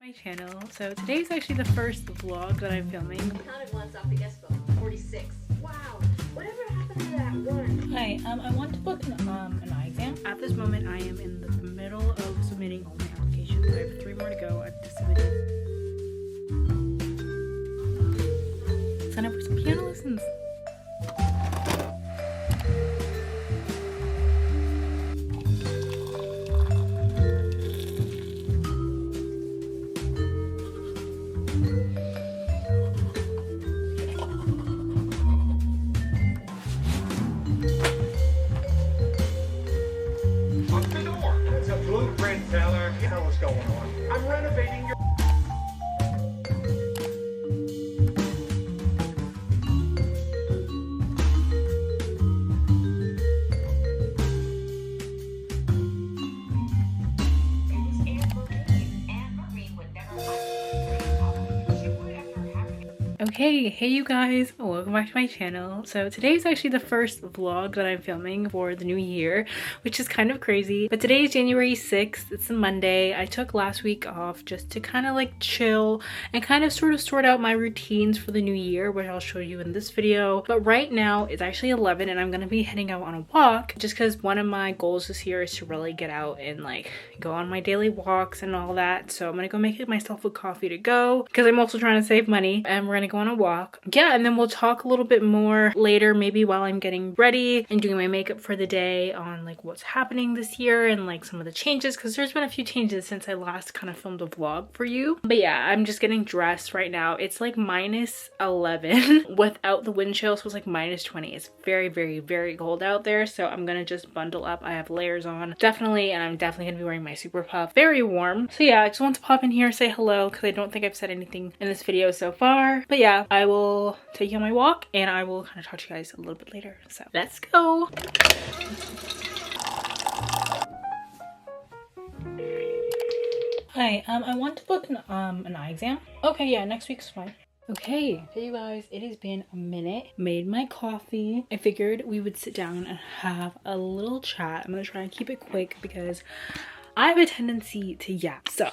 My channel. So today is actually the first vlog that I'm filming. I counted once off the guest book. 46. Wow. Whatever happened to that one? Hi, I want to book an eye exam. At this moment, I am in the middle of submitting all my applications. I have 3 more to go. I've just submitted. Sign up for some piano lessons. What's going on? I'm renovating your... Okay, hey you guys, welcome back to my channel. So today is actually the first vlog that I'm filming for the new year, which is kind of crazy. But today is January 6th, it's a Monday. I took last week off just to kind of like chill and kind of sort of sort out my routines for the new year, which I'll show you in this video. But right now it's actually 11 and I'm gonna be heading out on a walk just because one of my goals this year is to really get out and like go on my daily walks and all that. So I'm gonna go make myself a coffee to go because I'm also trying to save money, and we're gonna go on a walk. Yeah, and then we'll talk a little bit more later, maybe while I'm getting ready and doing my makeup for the day, on like what's happening this year and like some of the changes, because there's been a few changes since I last kind of filmed a vlog for you. But yeah, I'm just getting dressed right now. It's like minus 11 without the wind chill, so it's like minus 20. It's very, very, very cold out there, so I'm gonna just bundle up. I have layers on, definitely, and I'm definitely gonna be wearing my super puff. Very warm. So yeah, I just want to pop in here and say hello because I don't think I've said anything in this video so far. But yeah, I will take you on my walk and I will kind of talk to you guys a little bit later. So let's go. Hi, I want to book an eye exam. Okay, yeah, next week's fine. Okay, hey you guys, it has been a minute. Made my coffee. I figured we would sit down and have a little chat. I'm gonna try and keep it quick because I have a tendency to yap. So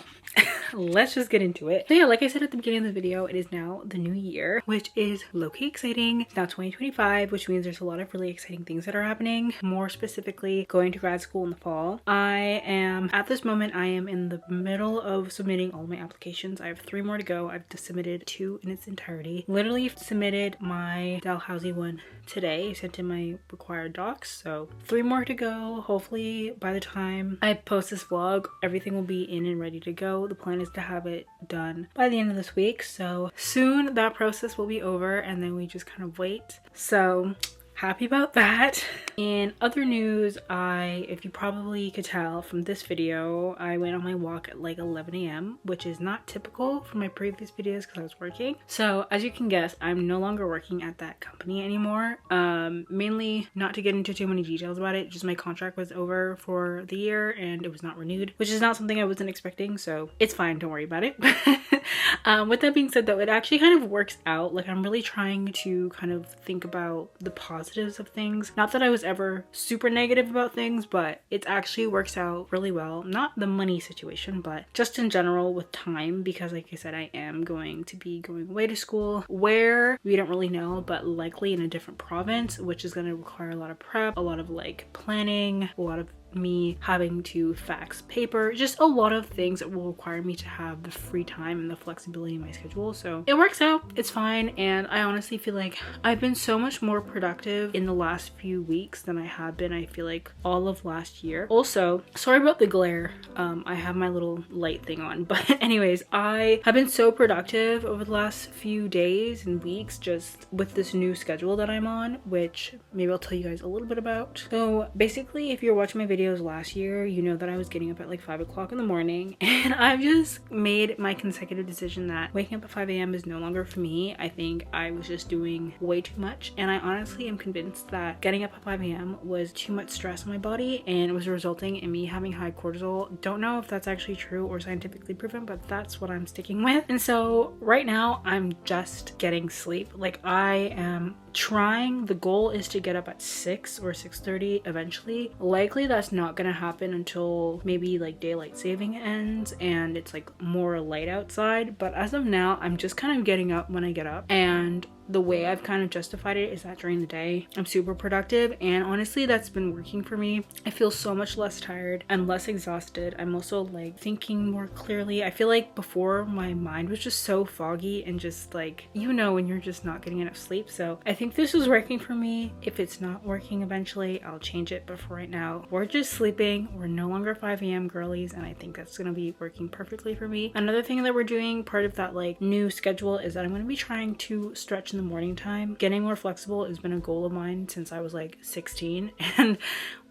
let's just get into it. So yeah, like I said at the beginning of the video, it is now the new year, which is low-key exciting. It's now 2025, which means there's a lot of really exciting things that are happening. More specifically, going to grad school in the fall. At this moment, I am in the middle of submitting all my applications. I have 3 more to go. I've just submitted 2 in its entirety. Literally submitted my Dalhousie one today. I sent in my required docs, so 3 more to go. Hopefully by the time I post this vlog, everything will be in and ready to go. The plan is to have it done by the end of this week, so soon that process will be over and then we just kind of wait. So happy about that. In other news, if you probably could tell from this video, I went on my walk at like 11 a.m, which is not typical for my previous videos because I was working. So as you can guess, I'm no longer working at that company anymore. Mainly not to get into too many details about it, just my contract was over for the year and it was not renewed, which is not something I wasn't expecting, so it's fine, don't worry about it. With that being said though, it actually kind of works out. Like I'm really trying to kind of think about the positives of things. Not that I was ever super negative about things, but it actually works out really well. Not the money situation, but just in general with time, because like I said, I am going to be going away to school where we don't really know, but likely in a different province, which is going to require a lot of prep, a lot of like planning, a lot of me having to fax paper, just a lot of things that will require me to have the free time and the flexibility in my schedule. So it works out, it's fine, and I honestly feel like I've been so much more productive in the last few weeks than I have been, I feel like, all of last year. Also, sorry about the glare, I have my little light thing on, but anyways, I have been so productive over the last few days and weeks just with this new schedule that I'm on, which maybe I'll tell you guys a little bit about. So basically, if you're watching my video last year, you know that I was getting up at like 5 o'clock in the morning, and I've just made my consecutive decision that waking up at 5 a.m. is no longer for me. I think I was just doing way too much, and I honestly am convinced that getting up at 5 a.m. was too much stress on my body and it was resulting in me having high cortisol. Don't know if that's actually true or scientifically proven, but that's what I'm sticking with. And so right now I'm just getting sleep. Like I am trying, the goal is to get up at 6 or 6:30 eventually. Likely that's that's not gonna happen until maybe like daylight saving ends and it's like more light outside. But as of now, I'm just kind of getting up when I get up, and the way I've kind of justified it is that during the day I'm super productive, and honestly that's been working for me. I feel so much less tired and less exhausted. I'm also like thinking more clearly. I feel like before my mind was just so foggy and just like, you know, when you're just not getting enough sleep. So I think this is working for me. If it's not working eventually, I'll change it, but for right now we're just sleeping. We're no longer 5 a.m. girlies, and I think that's gonna be working perfectly for me. Another thing that we're doing, part of that like new schedule, is that I'm gonna be trying to stretch in the morning time. Getting more flexible has been a goal of mine since I was like 16, and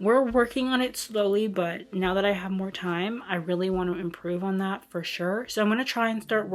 we're working on it slowly, but now that I have more time, I really want to improve on that for sure. So I'm gonna try and start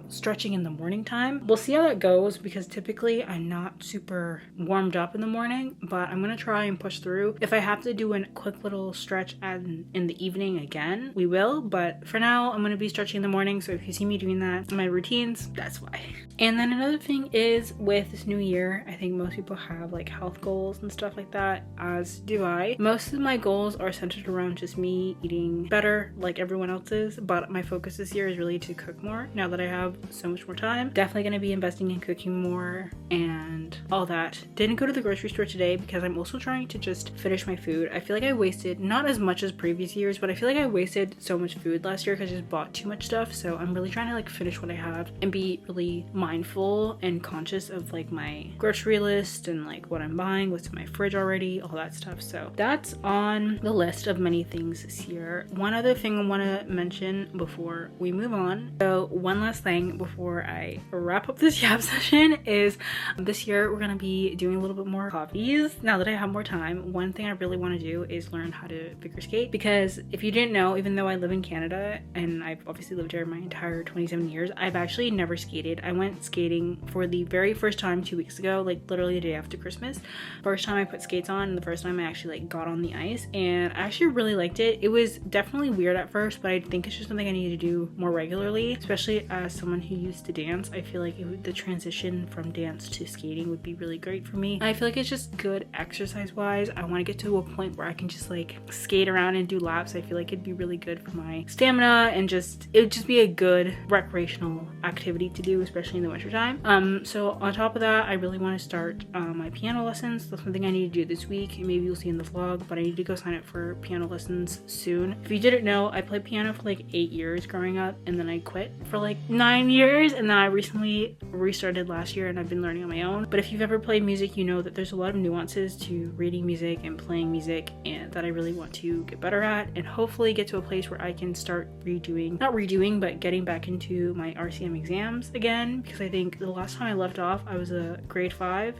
stretching in the morning time. We'll see how that goes, because typically I'm not super warmed up in the morning, but I'm gonna try and push through. If I have to do a quick little stretch in the evening again, we will, but for now I'm gonna be stretching in the morning. So if you see me doing that in my routines, that's why. And then another thing is, with this new year, I think most people have like health goals and stuff like that, as do I. Most of my goals are centered around just me eating better like everyone else's, but my focus this year is really to cook more now that I have so much more time. Definitely going to be investing in cooking more and all that. Didn't go to the grocery store today because I'm also trying to just finish my food. I feel like I wasted, not as much as previous years, but I feel like I wasted so much food last year because I just bought too much stuff. So I'm really trying to like finish what I have and be really mindful and conscious of like my grocery list and like what I'm buying, what's in my fridge already, all that stuff. So that's on the list of many things this year. One other thing I want to mention before we move on, so one last thing before I wrap up this yap session, is this year we're going to be doing a little bit more hobbies now that I have more time. One thing I really want to do is learn how to figure skate, because if you didn't know, even though I live in Canada and I've obviously lived here my entire 27 years, I've actually never skated. I went skating for the very first time 2 weeks ago, like literally the day after Christmas. First time I put skates on, and the first time I actually like got on the ice, and I actually really liked it. It was definitely weird at first, but I think it's just something I need to do more regularly, especially as someone who used to dance. I feel like the transition from dance to skating would be really great for me. I feel like it's just good exercise wise. I want to get to a point where I can just like skate around and do laps. I feel like it'd be really good for my stamina, and just it would just be a good recreational activity to do, especially in the winter time. So on top of that, I really want to start my piano lessons. That's something I need to do this week. Maybe you'll see in the vlog, but I need to go sign up for piano lessons soon. If you didn't know, I played piano for like 8 years growing up, and then I quit for like 9 years, and then I recently restarted last year, and I've been learning on my own. But if you've ever played music, you know that there's a lot of nuances to reading music and playing music, and that I really want to get better at, and hopefully get to a place where I can start but getting back into my RCM exams again, because I think the last time I left off, I was a grade 5,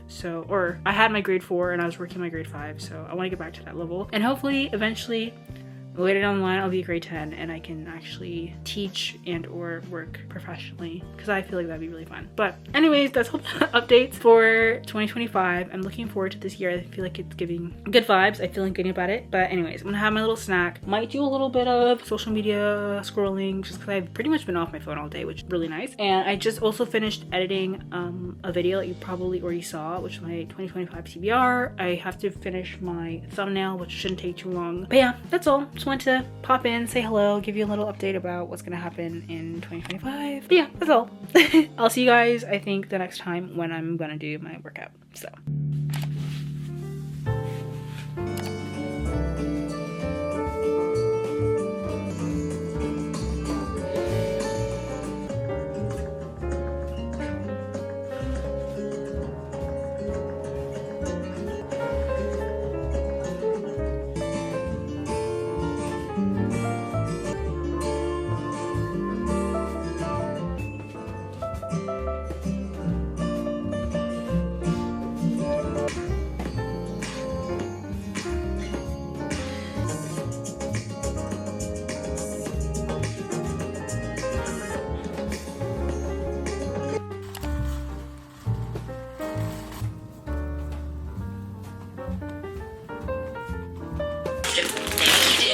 or I had my grade 4 and I was working my grade 5, so I want to get back to that level, and hopefully eventually later down the line I'll be a grade 10 and I can actually teach and or work professionally, because I feel like that'd be really fun. But anyways, that's all the updates for 2025. I'm looking forward to this year. I feel like it's giving good vibes. I'm feeling good about it. But anyways, I'm gonna have my little snack. Might do a little bit of social media scrolling, just because I've pretty much been off my phone all day, which is really nice. And I just also finished editing a video that you probably already saw, which is my 2025 TBR. I have to finish my thumbnail, which shouldn't take too long. But yeah, that's all. Just wanted to pop in, say hello, give you a little update about what's gonna happen in 2025. But yeah, that's all. I'll see you guys, I think, the next time when I'm gonna do my workout. So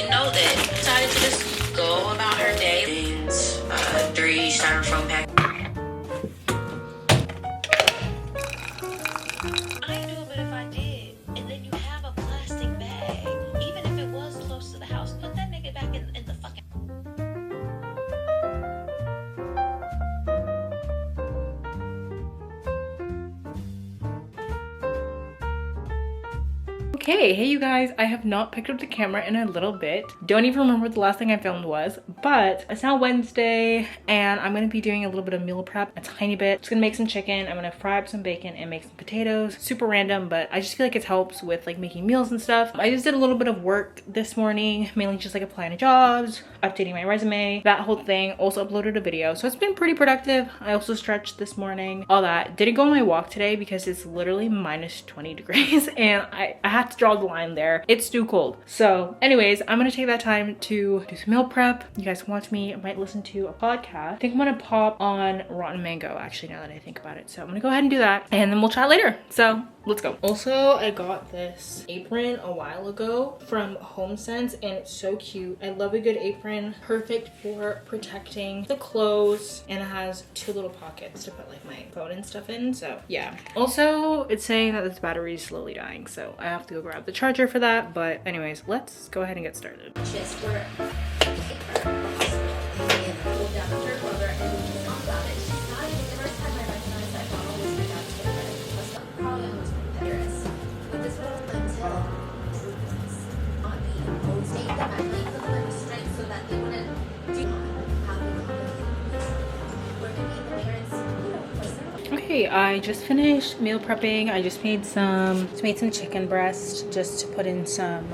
know that decided to just go about her day. Things, 3 styrofoam packs. I do it, but if I did, and then you have a plastic bag, even if Okay, hey you guys, I have not picked up the camera in a little bit. Don't even remember what the last thing I filmed was, but it's now Wednesday and I'm gonna be doing a little bit of meal prep, a tiny bit. Just gonna make some chicken, I'm gonna fry up some bacon and make some potatoes. Super random, but I just feel like it helps with like making meals and stuff. I just did a little bit of work this morning, mainly just like applying to jobs, updating my resume, that whole thing. Also uploaded a video, so it's been pretty productive. I also stretched this morning, all that. Didn't go on my walk today because it's literally minus 20 degrees and I had to draw the line there. It's too cold. So anyways, I'm gonna take that time to do some meal prep. You guys can watch me. I might listen to a podcast. I think I'm gonna pop on Rotten Mango, actually, now that I think about it. So I'm gonna go ahead and do that and then we'll chat later. So let's go. Also, I got this apron a while ago from HomeSense and it's so cute. I love a good apron. Perfect for protecting the clothes, and it has two little pockets to put like my phone and stuff in. So yeah. Also, it's saying that this battery is slowly dying, so I have to go grab the charger for that. But anyways, let's go ahead and get started. Just for and pulled down the dirt roller and we just talked about it. She's not even the first time I recognized that I'll always bring out to her. Plus the problem was competitors. With this whole until improvements on me, always make them and make them learn strength so that they wouldn't do how to where can be the parents, you know, person. Okay, I just finished meal prepping. I just made some chicken breast just to put in some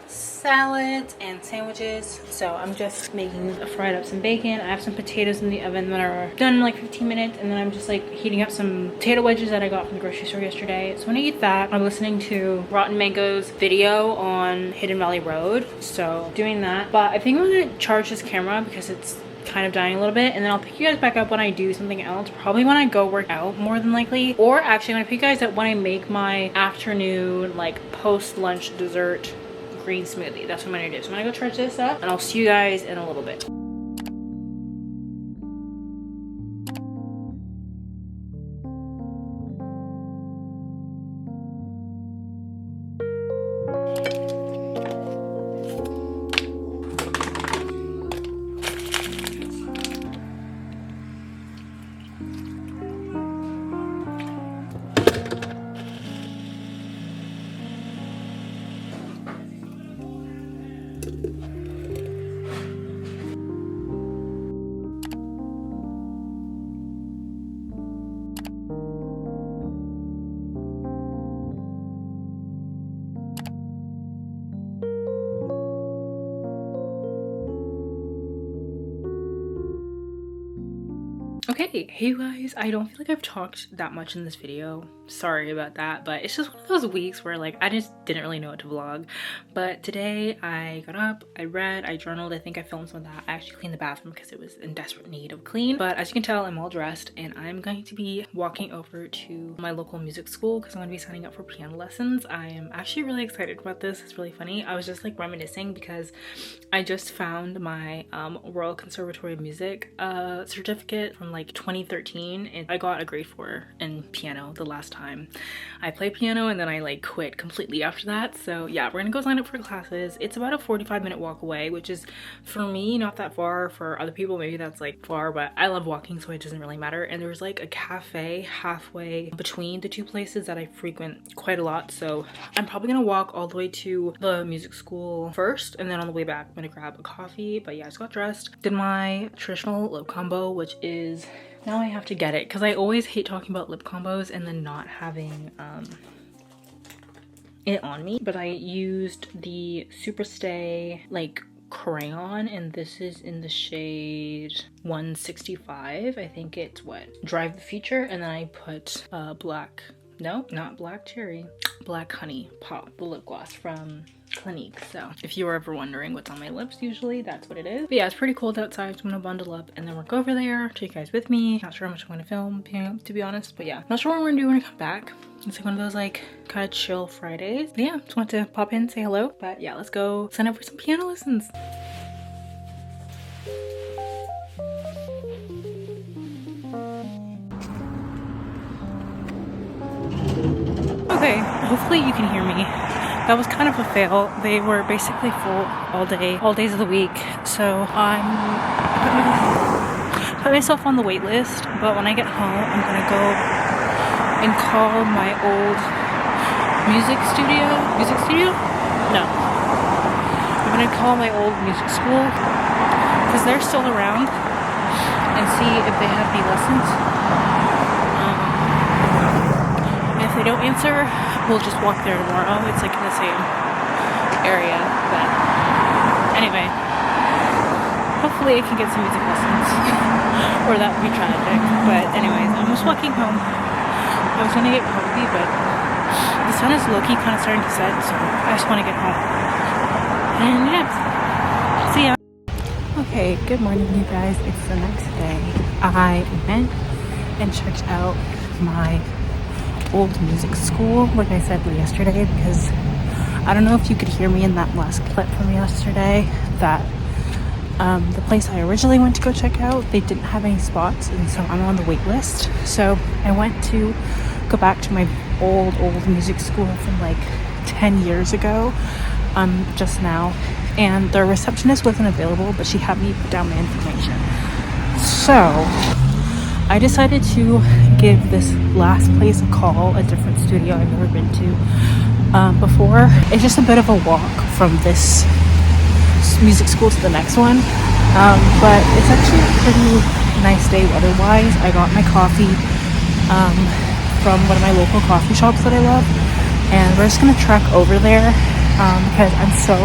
salads and sandwiches. So I'm just fried up some bacon. I have some potatoes in the oven that are done in like 15 minutes, and then I'm just like heating up some potato wedges that I got from the grocery store yesterday. So when I eat that, I'm listening to Rotten Mango's video on Hidden Valley Road, so doing that. But I think I'm gonna charge this camera because it's kind of dying a little bit, and then I'll pick you guys back up when I do something else, probably when I go work out more than likely, or actually I'm gonna pick you guys up when I make my afternoon like post lunch dessert green smoothie. That's what I'm gonna do. So I'm gonna go charge this up and I'll see you guys in a little bit. Okay, hey you guys, I don't feel like I've talked that much in this video. Sorry about that, but it's just one of those weeks where like I just didn't really know what to vlog. But today I got up, I read, I journaled. I think I filmed some of that. I actually cleaned the bathroom because it was in desperate need of clean. But as you can tell, I'm all dressed and I'm going to be walking over to my local music school because I'm going to be signing up for piano lessons. I am actually really excited about this. It's really funny. I was just like reminiscing because I just found my Royal Conservatory of Music certificate from like 2013, and I got a grade 4 in piano the last time I played piano, and then I like quit completely after that. So yeah, we're gonna go sign up for classes. It's about a 45-minute walk away, which is for me not that far. For other people maybe that's like far, but I love walking, so it doesn't really matter. And there's like a cafe halfway between the two places that I frequent quite a lot, so I'm probably gonna walk all the way to the music school first, and then on the way back I'm gonna grab a coffee. But yeah, I just got dressed, did my traditional lip combo, which is, now I have to get it because I always hate talking about lip combos and then not having it on me. But I used the Superstay like crayon, and this is in the shade 165. I think it's what, Drive the Future. And then I put black, no, not black cherry, black honey pop, the lip gloss from Clinique. So if you were ever wondering what's on my lips, usually that's what it is. But yeah, it's pretty cold outside, so I'm gonna bundle up and then work over there. Take you guys with me. Not sure how much I'm gonna film, to be honest, but yeah, not sure what we're gonna do when I come back. It's like one of those like kind of chill Fridays. But yeah, just want to pop in, say hello. But yeah, let's go sign up for some piano lessons. Okay, hopefully you can hear me. That was kind of a fail. They were basically full all days of the week. So I'm put myself on the wait list, but when I get home, I'm gonna go and call my old music studio? Music studio? No. I'm gonna call my old music school because they're still around and see if they have any lessons. If they don't answer, we'll just walk there tomorrow. It's like in the same area, but anyway, hopefully I can get some music lessons or that would be tragic. But anyways, I'm just walking home. I was gonna get coffee, but the sun is low-key kind of starting to set, so I just want to get home. And yeah, see ya. Okay, good morning you guys. It's the next day. I went and checked out my old music school, like I said yesterday, because I don't know if you could hear me in that last clip from yesterday that the place I originally went to go check out, they didn't have any spots, and so I'm on the wait list. So I went to go back to my old music school from like 10 years ago just now, and the receptionist wasn't available, but she had me put down my information. So I decided to give this last place a call, a different studio I've never been to before. It's just a bit of a walk from this music school to the next one, but it's actually a pretty nice day weather-wise. I got my coffee from one of my local coffee shops that I love, and we're just gonna trek over there because I'm so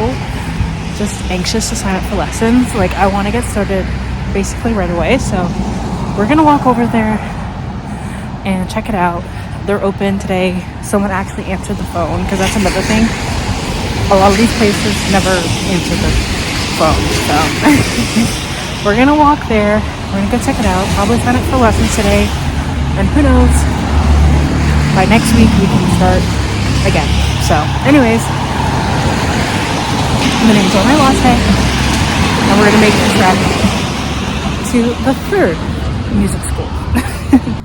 just anxious to sign up for lessons. Like, I want to get started basically right away, so we're gonna walk over there and check it out. They're open today. Someone actually answered the phone, because that's another thing. A lot of these places never answer the phone, so we're gonna walk there. We're gonna go check it out. Probably sign up for lessons today, and who knows, by next week we can start again. So anyways, I'm gonna enjoy my latte, and we're gonna make the trek to the third music school.